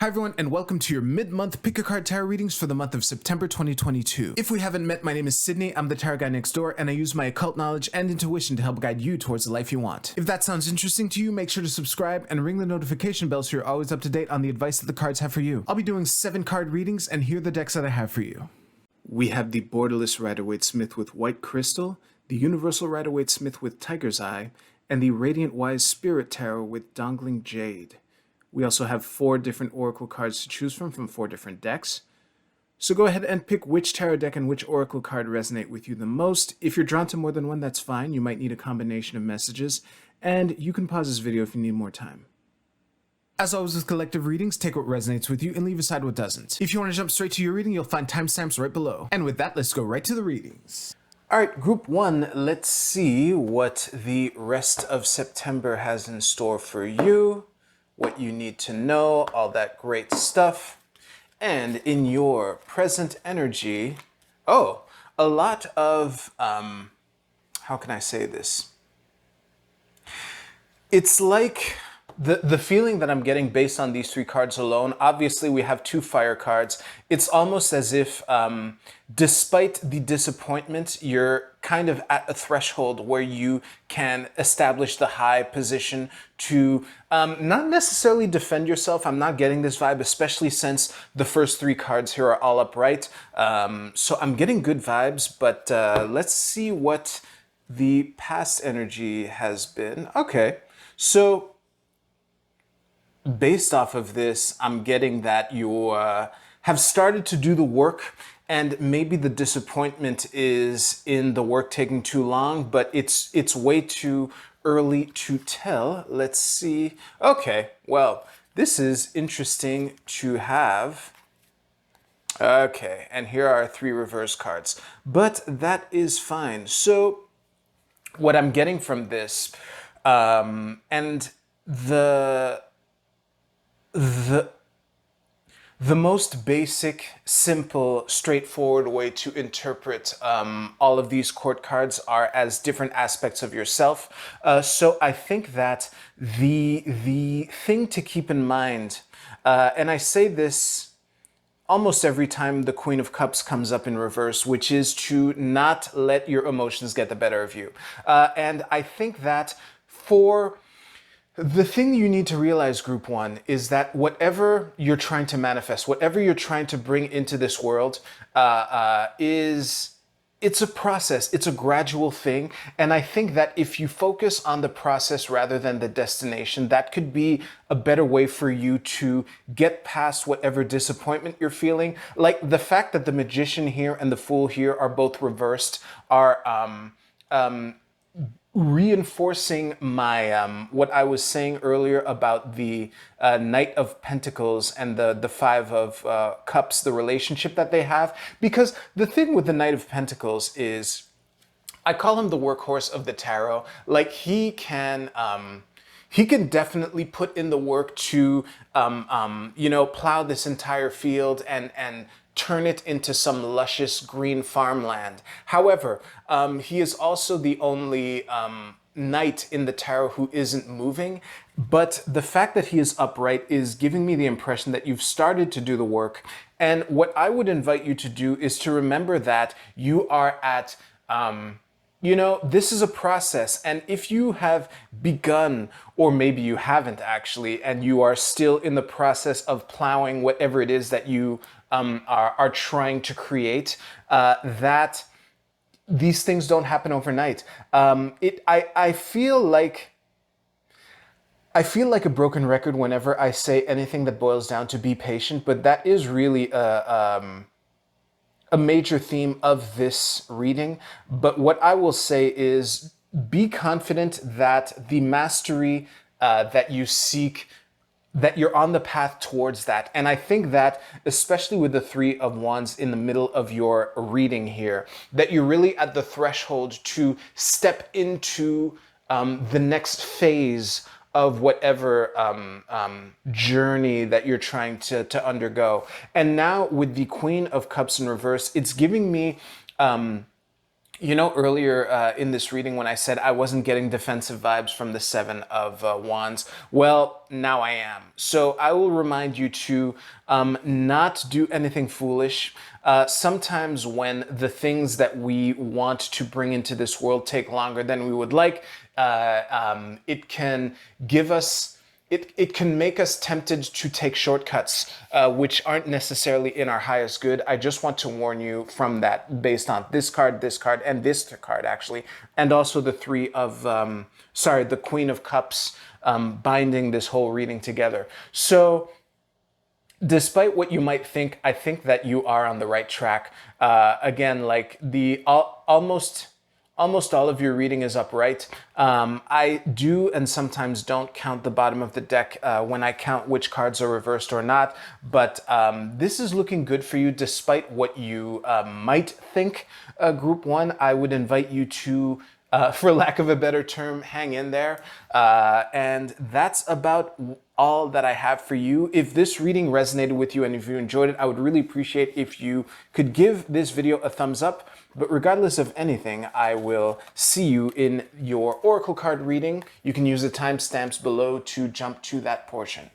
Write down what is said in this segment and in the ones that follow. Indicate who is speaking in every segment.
Speaker 1: Hi everyone, and welcome to your mid-month pick a card tarot readings for the month of September 2022. If we haven't met, my name is Sydney, I'm the tarot guy next door, and I use my occult knowledge and intuition to help guide you towards the life you want. If that sounds interesting to you, make sure to subscribe and ring the notification bell so you're always up to date on the advice that the cards have for you. I'll be doing 7 card readings, and here are the decks that I have for you. We have the Borderless Rider-Waite-Smith with White Crystal, the Universal Rider-Waite-Smith with Tiger's Eye, and the Radiant Wise Spirit Tarot with Dangling Jade. We also have 4 different oracle cards to choose from 4 different decks. So go ahead and pick which tarot deck and which oracle card resonate with you the most. If you're drawn to more than one, that's fine. You might need a combination of messages, and you can pause this video if you need more time. As always with collective readings, take what resonates with you and leave aside what doesn't. If you want to jump straight to your reading, you'll find timestamps right below. And with that, let's go right to the readings. Alright, group 1, let's see what the rest of September has in store for you. What you need to know, all that great stuff. And in your present energy, a lot of, how can I say this? It's like the feeling that I'm getting based on these 3 cards alone. Obviously, we have 2 fire cards. It's almost as if, despite the disappointment, you're kind of at a threshold where you can establish the high position to not necessarily defend yourself. I'm not getting this vibe, especially since the first 3 cards here are all upright. So I'm getting good vibes, but let's see what the past energy has been. Okay, so based off of this, I'm getting that you have started to do the work, and maybe the disappointment is in the work taking too long, but it's way too early to tell. Let's see. Okay, well, this is interesting to have. Okay, and here are 3 reverse cards, but that is fine. So what I'm getting from this, and the most basic, simple, straightforward way to interpret all of these court cards are as different aspects of yourself. So I think that the thing to keep in mind, and I say this almost every time the Queen of Cups comes up in reverse, which is to not let your emotions get the better of you. And I think that the thing you need to realize, group 1, is that whatever you're trying to manifest, whatever you're trying to bring into this world, it's a process. It's a gradual thing. And I think that if you focus on the process rather than the destination, that could be a better way for you to get past whatever disappointment you're feeling. Like the fact that the Magician here and the Fool here are both reversed are reinforcing my what I was saying earlier about the Knight of Pentacles and the 5 of Cups, the relationship that they have. Because the thing with the Knight of Pentacles is, I call him the workhorse of the tarot. Like he can definitely put in the work to plow this entire field and turn it into some luscious green farmland. However, he is also the only knight in the tarot who isn't moving, but the fact that he is upright is giving me the impression that you've started to do the work. And what I would invite you to do is to remember that you are at this is a process, and if you have begun, or maybe you haven't actually, and you are still in the process of plowing whatever it is that you are trying to create, that these things don't happen overnight. I feel like a broken record whenever I say anything that boils down to be patient, but that is really a major theme of this reading. But what I will say is be confident that the mastery that you seek, that you're on the path towards that. And I think that, especially with the 3 of Wands in the middle of your reading here, that you're really at the threshold to step into the next phase of whatever journey that you're trying to undergo. And now with the Queen of Cups in reverse, it's giving me You know, earlier in this reading when I said I wasn't getting defensive vibes from the Seven of Wands, well, now I am. So I will remind you to not do anything foolish. Sometimes when the things that we want to bring into this world take longer than we would like, it can give us it can make us tempted to take shortcuts, which aren't necessarily in our highest good. I just want to warn you from that based on this card, and this card, actually, and also the the Queen of Cups binding this whole reading together. So, despite what you might think, I think that you are on the right track. Again, like almost all of your reading is upright. I do and sometimes don't count the bottom of the deck when I count which cards are reversed or not, but this is looking good for you despite what you might think. Group 1, I would invite you to, for lack of a better term, hang in there. And that's about all that I have for you. If this reading resonated with you and if you enjoyed it, I would really appreciate if you could give this video a thumbs up. But regardless of anything, I will see you in your Oracle card reading. You can use the timestamps below to jump to that portion.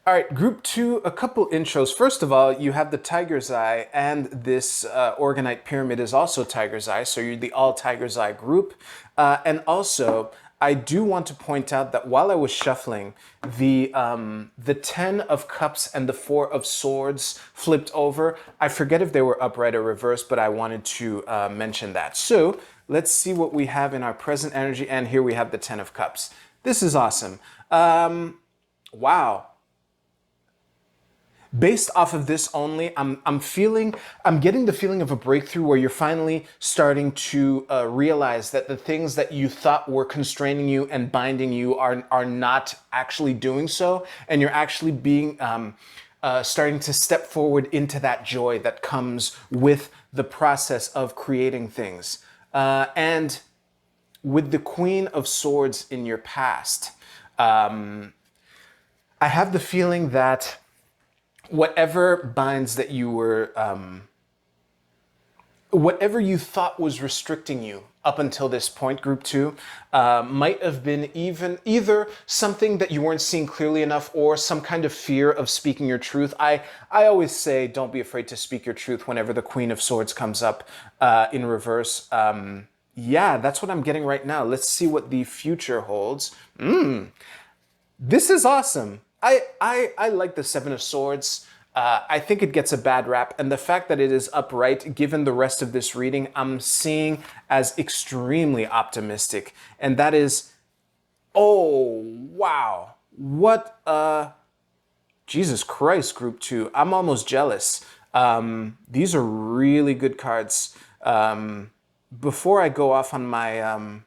Speaker 1: All right, group 2, a couple intros. First of all, you have the Tiger's Eye, and this Orgonite Pyramid is also Tiger's Eye, so you're the all Tiger's Eye group. And also, I do want to point out that while I was shuffling, the 10 of Cups and the 4 of Swords flipped over. I forget if they were upright or reversed, but I wanted to mention that. So let's see what we have in our present energy, and here we have the 10 of Cups. This is awesome. Wow. Based off of this only, I'm getting the feeling of a breakthrough where you're finally starting to realize that the things that you thought were constraining you and binding you are not actually doing so, and you're actually being starting to step forward into that joy that comes with the process of creating things. And with the Queen of Swords in your past, I have the feeling that whatever binds that you were, whatever you thought was restricting you up until this point, group 2, might have been either something that you weren't seeing clearly enough or some kind of fear of speaking your truth. I always say don't be afraid to speak your truth whenever the Queen of Swords comes up in reverse. Yeah, that's what I'm getting right now. Let's see what the future holds. This is awesome. I like the Seven of Swords. I think it gets a bad rap, and the fact that it is upright, given the rest of this reading, I'm seeing as extremely optimistic. And that is, oh, wow. What, Jesus Christ, group 2. I'm almost jealous. These are really good cards. Before I go off on my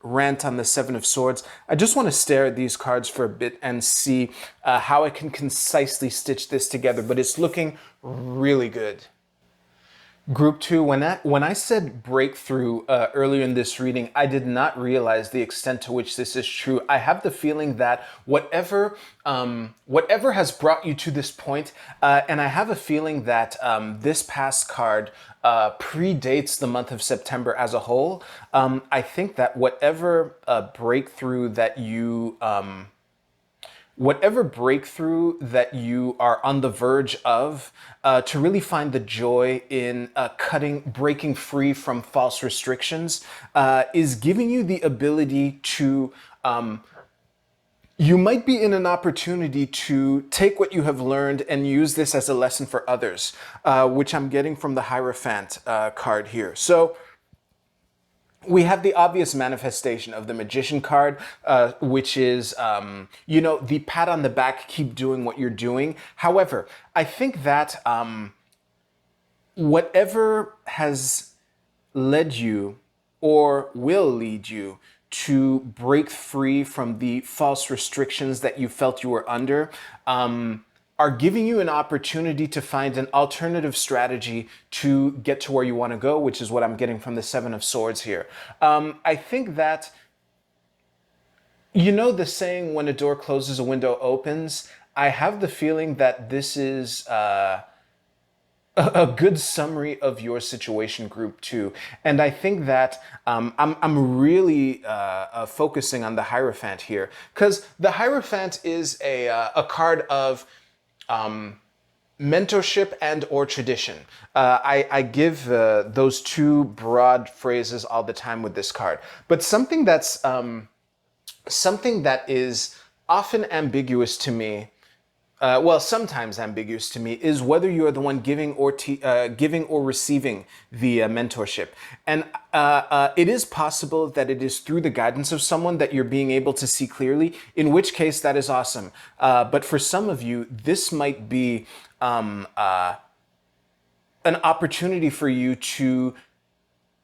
Speaker 1: rant on the Seven of Swords, I just want to stare at these cards for a bit and see how I can concisely stitch this together, but it's looking really good. Group 2, when I said breakthrough earlier in this reading, I did not realize the extent to which this is true. I have the feeling that whatever has brought you to this point, and I have a feeling that this past card predates the month of September as a whole. I think that whatever breakthrough that you are on the verge of, to really find the joy in breaking free from false restrictions, is giving you the ability to, you might be in an opportunity to take what you have learned and use this as a lesson for others, which I'm getting from the Hierophant card here. So, we have the obvious manifestation of the Magician card, which is, the pat on the back, keep doing what you're doing. However, I think that whatever has led you or will lead you to break free from the false restrictions that you felt you were under, are giving you an opportunity to find an alternative strategy to get to where you want to go, which is what I'm getting from the Seven of Swords here. I think that, you know the saying, when a door closes, a window opens? I have the feeling that this is a good summary of your situation, group two. And I think that I'm really focusing on the Hierophant here, because the Hierophant is a card of mentorship and or tradition. I give those two broad phrases all the time with this card. But something that is often ambiguous to me, well, sometimes ambiguous to me, is whether you are the one giving or giving or receiving the mentorship. And it is possible that it is through the guidance of someone that you're being able to see clearly, in which case that is awesome. But for some of you, this might be an opportunity for you to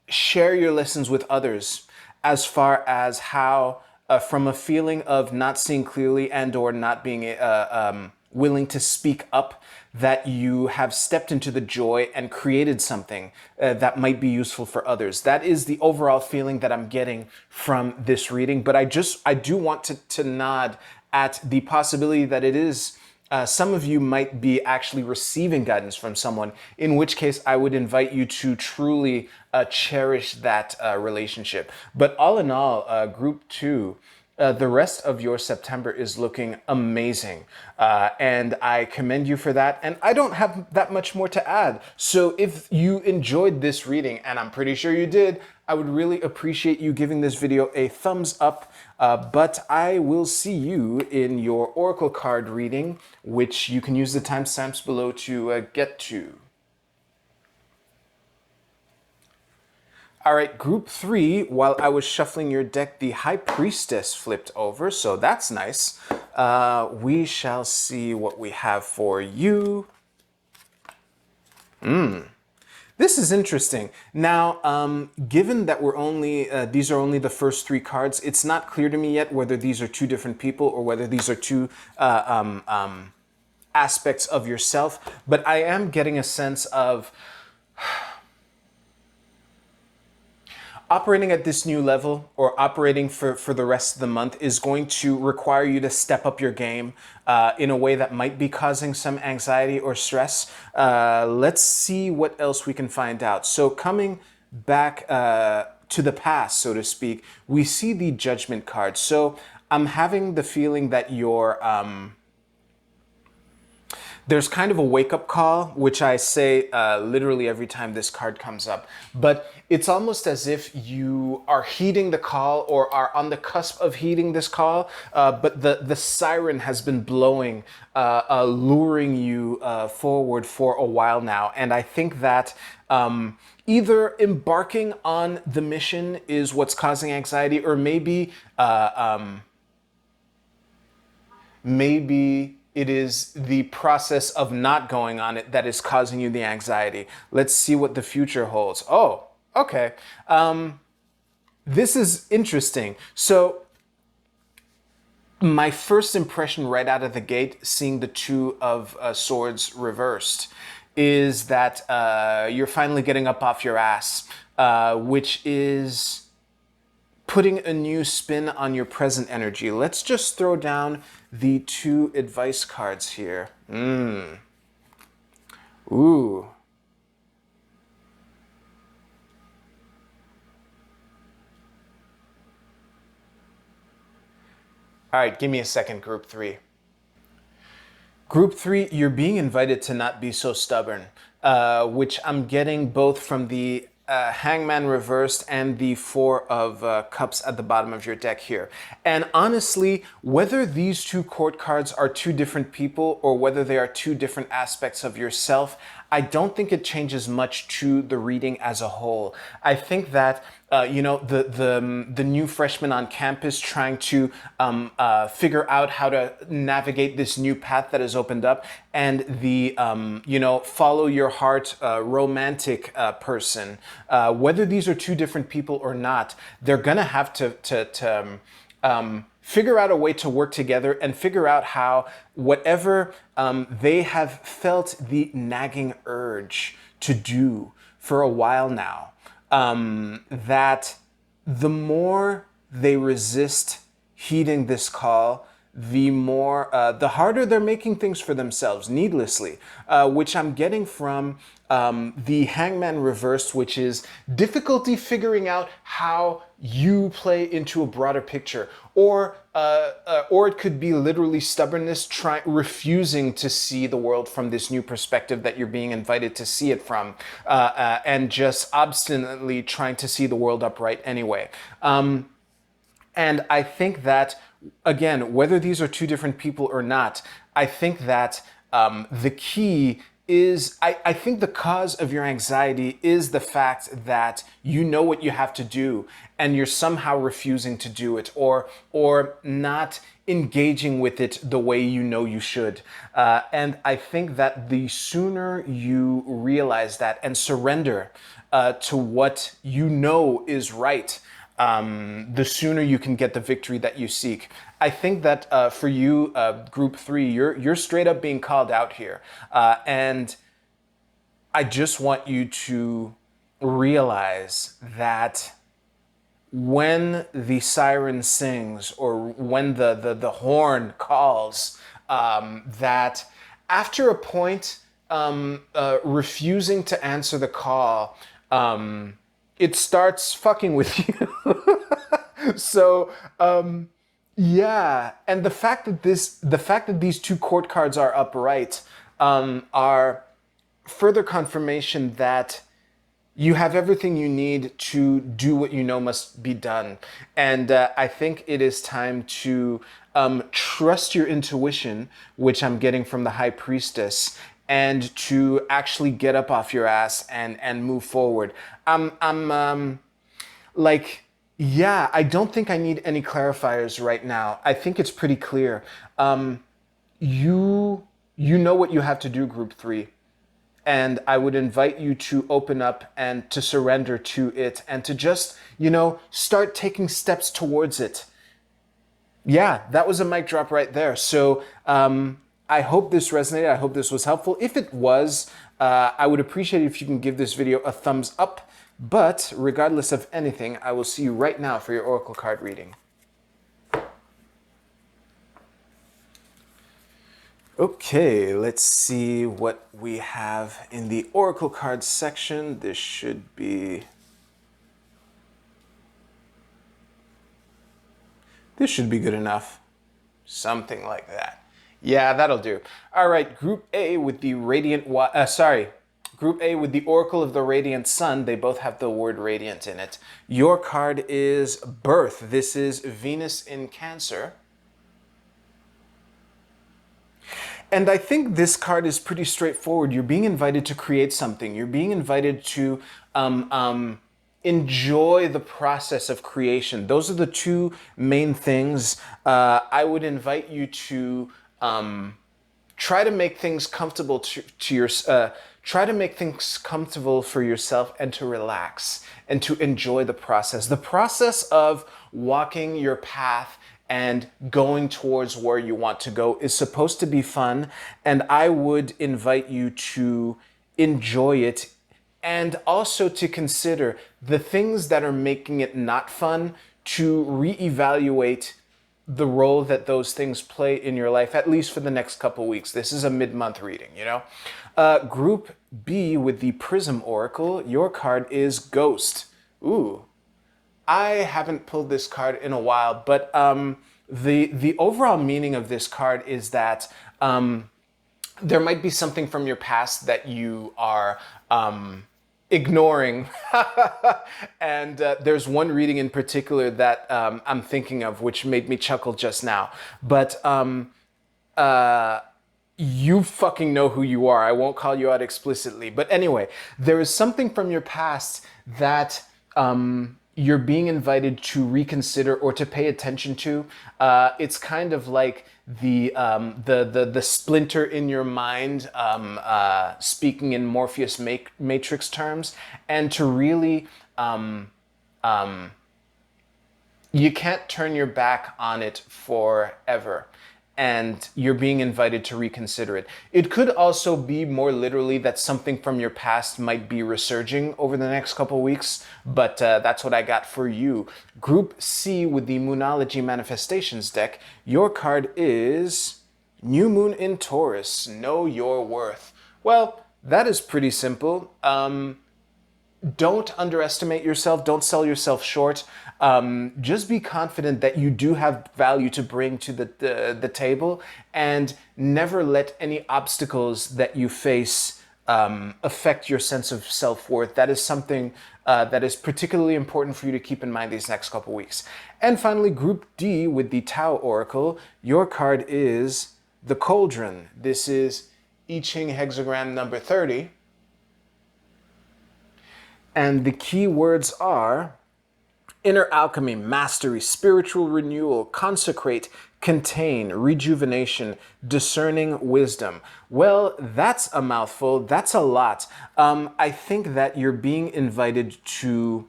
Speaker 1: share your lessons with others, as far as how from a feeling of not seeing clearly and or not being willing to speak up, that you have stepped into the joy and created something that might be useful for others. That is the overall feeling that I'm getting from this reading. But I do want to nod at the possibility that it is some of you might be actually receiving guidance from someone, in which case I would invite you to truly cherish that relationship. But all in all, group two, the rest of your September is looking amazing. And I commend you for that. And I don't have that much more to add. So if you enjoyed this reading, and I'm pretty sure you did, I would really appreciate you giving this video a thumbs up. But I will see you in your Oracle card reading, which you can use the timestamps below to get to. All right, group three, while I was shuffling your deck, the High Priestess flipped over, so that's nice. We shall see what we have for you. This is interesting. Now, given that we're only, these are only the first three cards, it's not clear to me yet whether these are two different people or whether these are two aspects of yourself, but I am getting a sense of operating at this new level, or operating for the rest of the month, is going to require you to step up your game in a way that might be causing some anxiety or stress. Let's see what else we can find out. So coming back to the past, so to speak, we see the Judgment card. So I'm having the feeling that you're... there's kind of a wake-up call, which I say literally every time this card comes up. But it's almost as if you are heeding the call, or are on the cusp of heeding this call, but the siren has been blowing, luring you forward for a while now. And I think that either embarking on the mission is what's causing anxiety, or maybe it is the process of not going on it that is causing you the anxiety. Let's see what the future holds. Oh, okay. This is interesting. So my first impression right out of the gate, seeing the Two of Swords reversed, is that you're finally getting up off your ass, which is putting a new spin on your present energy. Let's just throw down the two advice cards here. Ooh. All right, give me a second, group three. Group three, you're being invited to not be so stubborn, which I'm getting both from the Hangman reversed and the Four of Cups at the bottom of your deck here. And honestly, whether these two court cards are two different people, or whether they are two different aspects of yourself, I don't think it changes much to the reading as a whole. I think that you know, the new freshman on campus trying to figure out how to navigate this new path that has opened up, and the you know, follow your heart romantic person, whether these are two different people or not, they're gonna have to figure out a way to work together and figure out how whatever they have felt the nagging urge to do for a while now, that the more they resist heeding this call, the harder they're making things for themselves needlessly, which I'm getting from the Hangman reversed, which is difficulty figuring out how you play into a broader picture, or it could be literally stubbornness, refusing to see the world from this new perspective that you're being invited to see it from, and just obstinately trying to see the world upright anyway. And I think that, again, whether these are two different people or not, I think that the key is, I think the cause of your anxiety is the fact that you know what you have to do and you're somehow refusing to do it, or not engaging with it the way you know you should. And I think that the sooner you realize that and surrender to what you know is right, the sooner you can get the victory that you seek. I think that for you, Group 3, you're straight up being called out here. And I just want you to realize that when the siren sings, or when the horn calls, that after a point, refusing to answer the call, it starts fucking with you. So, yeah, and the fact that these two court cards are upright, are further confirmation that you have everything you need to do what you know must be done. And I think it is time to trust your intuition, which I'm getting from the High Priestess, and to actually get up off your ass and move forward. Like, yeah, I don't think I need any clarifiers right now. I think it's pretty clear. You know what you have to do, Group 3. And I would invite you to open up and to surrender to it, and to just, start taking steps towards it. Yeah, that was a mic drop right there. So I hope this resonated. I hope this was helpful. If it was, I would appreciate it if you can give this video a thumbs up. But regardless of anything, I will see you right now for your Oracle card reading. Okay, let's see what we have in the Oracle cards section. This should be good enough. Something like that. Yeah, that'll do. All right, Group A with the Group A with the Oracle of the Radiant Sun. They both have the word radiant in it. Your card is Birth. This is Venus in Cancer. And I think this card is pretty straightforward. You're being invited to create something. You're being invited to enjoy the process of creation. Those are the two main things. I would invite you to try to make things comfortable try to make things comfortable for yourself, and to relax and to enjoy the process. The process of walking your path and going towards where you want to go is supposed to be fun, and I would invite you to enjoy it, and also to consider the things that are making it not fun, to reevaluate the role that those things play in your life, at least for the next couple weeks. This is a mid-month reading, Group B with the Prism Oracle, your card is Ghost. Ooh. I haven't pulled this card in a while, but the overall meaning of this card is that there might be something from your past that you are ignoring. And there's one reading in particular that I'm thinking of, which made me chuckle just now. But you fucking know who you are. I won't call you out explicitly. But anyway, there is something from your past that you're being invited to reconsider or to pay attention to. It's kind of like the splinter in your mind, speaking in Morpheus Matrix terms, and to really, you can't turn your back on it forever. and you're being invited to reconsider it. It could also be more literally that something from your past might be resurging over the next couple weeks, but that's what I got for you. Group C with the Moonology Manifestations deck, your card is New Moon in Taurus, Know Your Worth. Well, that is pretty simple. Don't underestimate yourself. Don't sell yourself short. Just be confident that you do have value to bring to the table, and never let any obstacles that you face affect your sense of self-worth. That is something that is particularly important for you to keep in mind these next couple weeks. And finally, Group D with the Tao Oracle, your card is the Cauldron. This is I Ching hexagram number 30. And the key words are inner alchemy, mastery, spiritual renewal, consecrate, contain, rejuvenation, discerning wisdom. Well, that's a mouthful. That's a lot. I think that you're being invited to...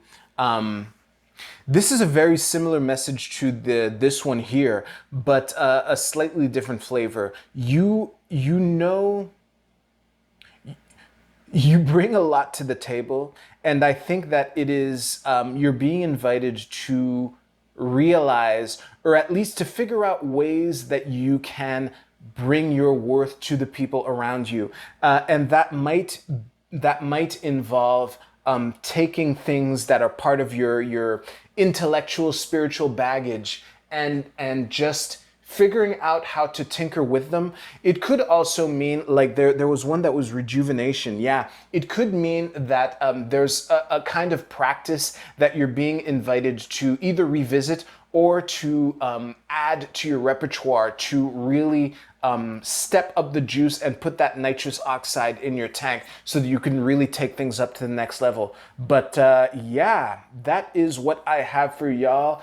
Speaker 1: this is a very similar message to this one here, but a slightly different flavor. You know... You bring a lot to the table, and I think that it is, you're being invited to realize, or at least to figure out ways that you can bring your worth to the people around you. And that might involve taking things that are part of your intellectual, spiritual baggage and just figuring out how to tinker with them. It could also mean, like there was one that was rejuvenation. Yeah, it could mean that there's a kind of practice that you're being invited to either revisit or to add to your repertoire to really step up the juice and put that nitrous oxide in your tank so that you can really take things up to the next level. But yeah, that is what I have for y'all.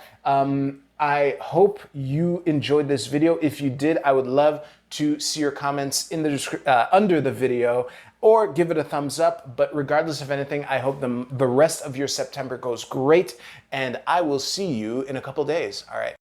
Speaker 1: I hope you enjoyed this video. If you did, I would love to see your comments in the under the video, or give it a thumbs up. But regardless of anything, I hope the rest of your September goes great, and I will see you in a couple days. All right.